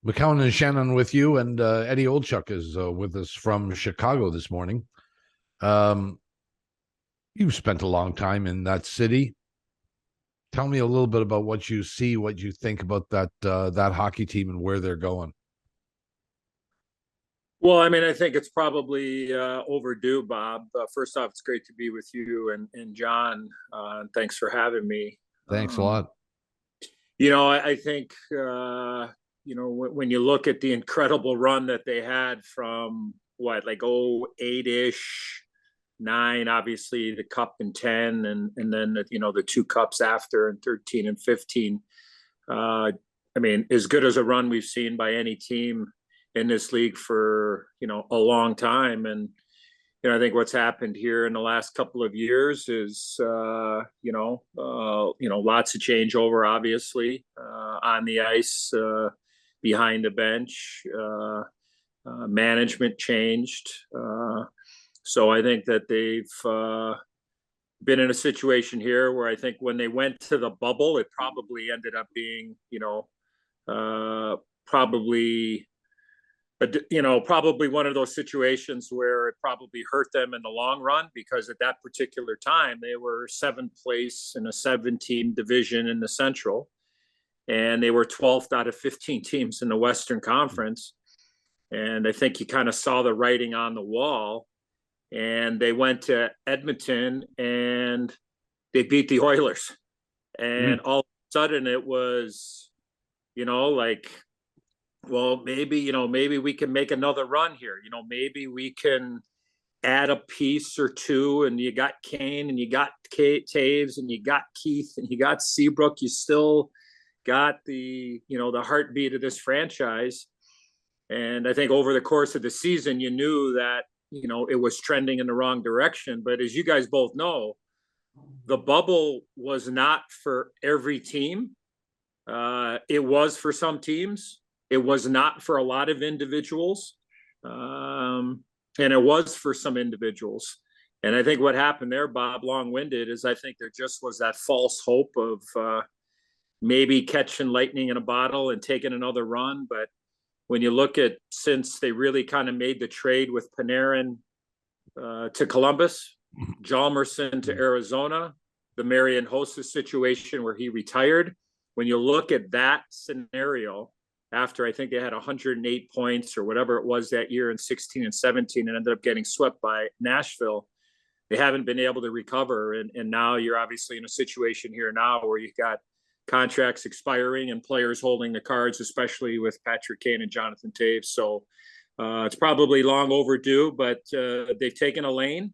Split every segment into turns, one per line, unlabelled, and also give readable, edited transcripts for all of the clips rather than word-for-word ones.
McCown and Shannon with you, and Eddie Olczyk is with us from Chicago this morning. Um, you've spent a long time in that city. Tell me a little bit about what you see, what you think about that hockey team and where they're going.
Well, I mean, I think it's probably overdue, Bob. First off, it's great to be with you and John. And thanks for having me.
Thanks a lot.
I think, when you look at the incredible run that they had from like 08-ish, 9, obviously the cup in 10, and then, the two cups after in 13 and 15. I mean, as good as a run we've seen by any team in this league for a long time. And I think what's happened here in the last couple of years is lots of changeover, obviously, on the ice, behind the bench, management changed, so I think that they've been in a situation here where I think when they went to the bubble, it probably ended up being probably probably one of those situations where it probably hurt them in the long run, because at that particular time they were 7th place in a 7-team division in the Central, and they were 12th out of 15 teams in the Western Conference. And I think you kind of saw the writing on the wall, and they went to Edmonton and they beat the Oilers. And all of a sudden it was, well, maybe we can make another run here. Maybe we can add a piece or two. And you got Kane, and you got Taves, and you got Keith, and you got Seabrook. You still got the heartbeat of this franchise. And I think over the course of the season, you knew that, it was trending in the wrong direction. But as you guys both know, the bubble was not for every team. It was for some teams. It was not for a lot of individuals. And it was for some individuals. And I think what happened there, Bob, long-winded, is I think there just was that false hope of maybe catching lightning in a bottle and taking another run. But when you look at, since they really kind of made the trade with Panarin to Columbus, Hjalmarsson to Arizona, the Marian Hossa situation where he retired, when you look at that scenario, after I think they had 108 points or whatever it was that year in 16 and 17 and ended up getting swept by Nashville, they haven't been able to recover. And now you're obviously in a situation here now where you've got contracts expiring and players holding the cards, especially with Patrick Kane and Jonathan Taves. So it's probably long overdue, but they've taken a lane,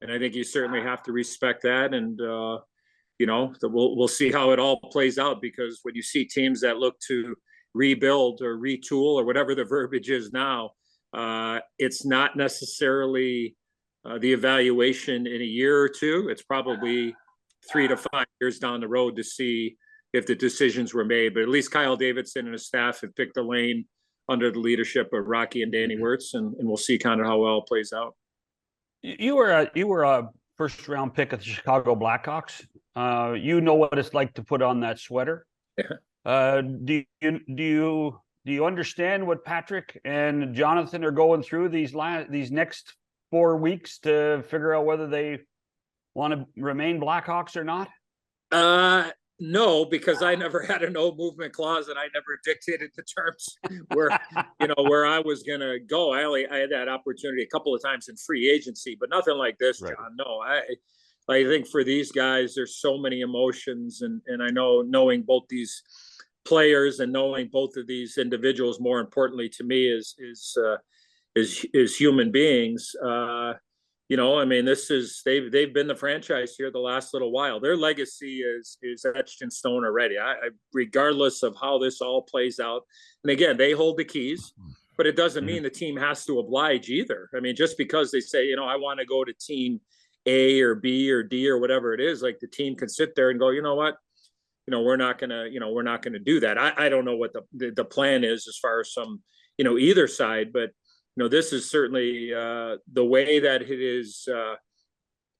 and I think you certainly have to respect that. And we'll see how it all plays out, because when you see teams that look to rebuild or retool or whatever the verbiage is now, it's not necessarily the evaluation in a year or two. It's probably 3 to 5 years down the road to see if the decisions were made. But at least Kyle Davidson and his staff have picked a lane under the leadership of Rocky and Danny Wirtz, and we'll see kind of how well it plays out.
You were a first-round pick of the Chicago Blackhawks. You know what it's like to put on that sweater.
Yeah.
Do you understand what Patrick and Jonathan are going through these next 4 weeks to figure out whether they want to remain Blackhawks or not?
No, because I never had a no movement clause, and I never dictated the terms where I was going to go. I had that opportunity a couple of times in free agency, but nothing like this, John. Right. No, I think for these guys, there's so many emotions, and I know, knowing both these players and knowing both of these individuals, more importantly to me, is human beings. I mean, they've been the franchise here the last little while. Their legacy is etched in stone already. Regardless of how this all plays out, and again, they hold the keys, but it doesn't mean the team has to oblige either. I mean, just because they say, I want to go to team A or B or D or whatever it is, like, the team can sit there and go, you know what, we're not gonna do that. I don't know what the plan is as far as some either side, but this is certainly the way that it is.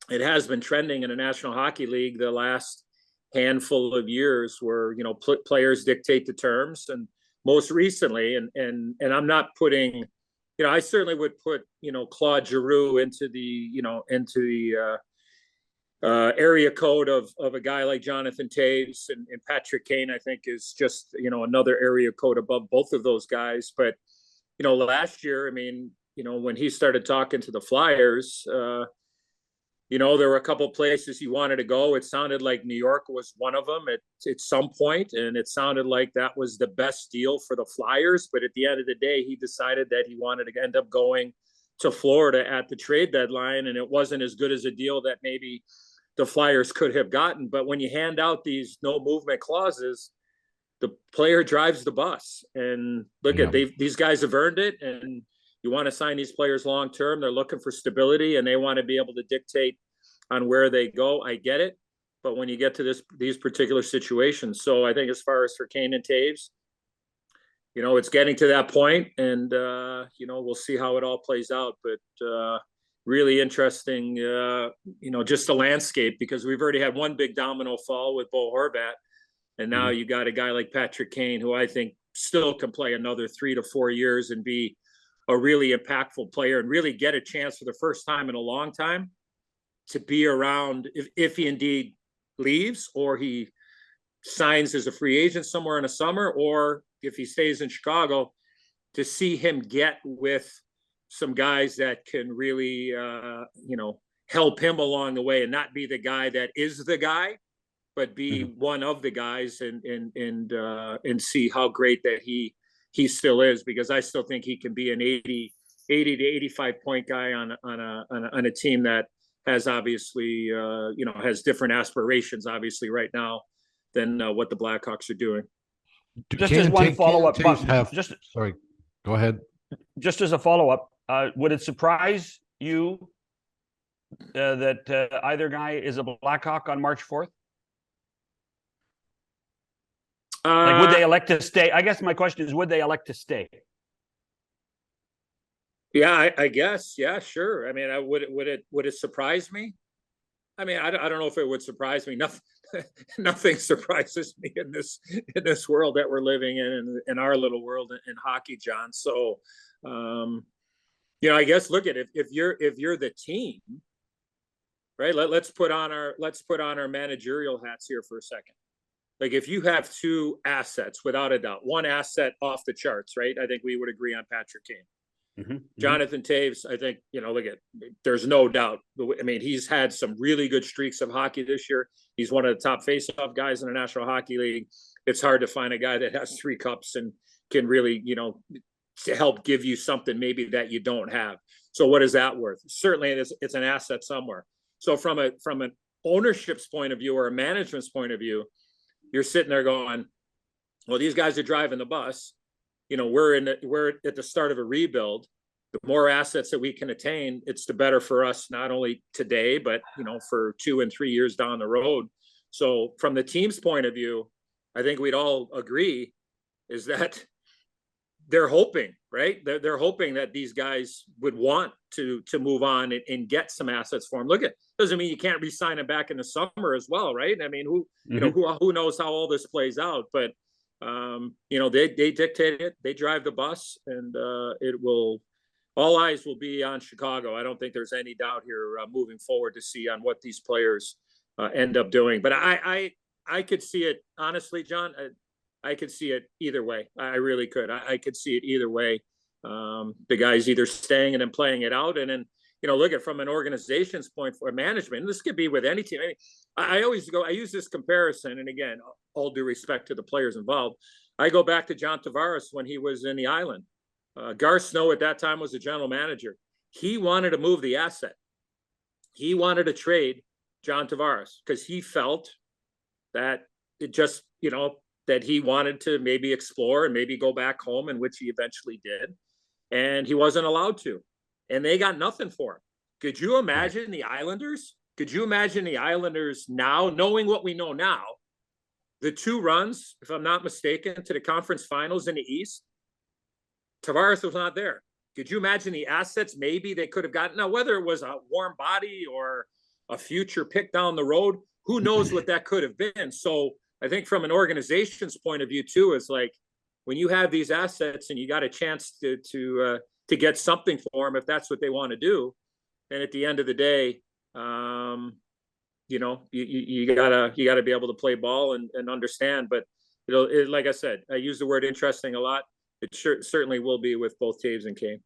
It has been trending in the National Hockey League the last handful of years, where players dictate the terms, and most recently, and I'm not putting, I certainly would put, Claude Giroux into the area code of a guy like Jonathan Toews, and Patrick Kane, I think, is just, another area code above both of those guys. But, last year, I mean, when he started talking to the Flyers, there were a couple of places he wanted to go. It sounded like New York was one of them at some point, and it sounded like that was the best deal for the Flyers. But at the end of the day, he decided that he wanted to end up going to Florida at the trade deadline, and it wasn't as good as a deal that maybe the Flyers could have gotten. But when you hand out these no movement clauses, the player drives the bus. And look at these guys have earned it, and you want to sign these players long term. They're looking for stability, and they want to be able to dictate on where they go. I get it, but when you get to these particular situations, so I think as far as for Kane and Toews, it's getting to that point, and we'll see how it all plays out. But really interesting, just the landscape, because we've already had one big domino fall with Bo Horvat, and now you got a guy like Patrick Kane, who I think still can play another 3 to 4 years and be a really impactful player and really get a chance for the first time in a long time to be around if he indeed leaves, or he signs as a free agent somewhere in the summer, or if he stays in Chicago, to see him get with some guys that can really, help him along the way, and not be the guy that is the guy, but be one of the guys, and see how great that he still is, because I still think he can be an 80 to 85 point guy on a team that has obviously, has different aspirations, obviously, right now than what the Blackhawks are doing.
Just as one follow-up,
sorry, go ahead.
Just as a follow-up, would it surprise you that either guy is a Blackhawk on March 4th? Like, would they elect to stay? I guess my question is, would they elect to stay?
Yeah, I guess. Yeah, sure. I mean, would it surprise me? I mean, I don't know if it would surprise me. Nothing surprises me in this world that we're living in our little world in hockey, John. So, I guess look at if you're the team, right? Let's put on our managerial hats here for a second. Like, if you have two assets, without a doubt, one asset off the charts, right? I think we would agree on Patrick Kane. Jonathan Toews, I think, there's no doubt. I mean, he's had some really good streaks of hockey this year. He's one of the top face-off guys in the National Hockey League. It's hard to find a guy that has 3 cups and can really, to help give you something maybe that you don't have. So what is that worth? Certainly it's an asset somewhere. So from an ownership's point of view, or a management's point of view, you're sitting there going, well, these guys are driving the bus. We're at the start of a rebuild. The more assets that we can attain, it's the better for us, not only today, but, for 2 and 3 years down the road. So from the team's point of view, I think we'd all agree is that they're hoping, right? They're hoping that these guys would want to move on and get some assets for them. Look, it doesn't mean you can't re-sign them back in the summer as well, right? I mean, who knows how all this plays out? But they dictate it, they drive the bus, and all eyes will be on Chicago. I don't think there's any doubt here moving forward to see on what these players end up doing. But I could see it, honestly, John. I could see it either way. I really could. I could see it either way. The guys either staying and then playing it out, and then look at from an organization's point for management. This could be with any team. I use this comparison, and again, all due respect to the players involved, I go back to John Tavares when he was in the Island. Garth Snow at that time was the general manager. He wanted to move the asset. He wanted to trade John Tavares because he felt that it just, that he wanted to maybe explore and maybe go back home, in which he eventually did. And he wasn't allowed to. And they got nothing for him. Could you imagine the Islanders? Could you imagine the Islanders now, knowing what we know now, the 2 runs, if I'm not mistaken, to the conference finals in the East? Tavares was not there. Could you imagine the assets maybe they could have gotten? Now, whether it was a warm body or a future pick down the road, who knows what that could have been? So I think from an organization's point of view, too, it's like, when you have these assets and you got a chance to get something for them, if that's what they want to do, and at the end of the day, you know, you gotta be able to play ball and understand. But like I said, I use the word interesting a lot. It certainly will be with both Taves and Kane.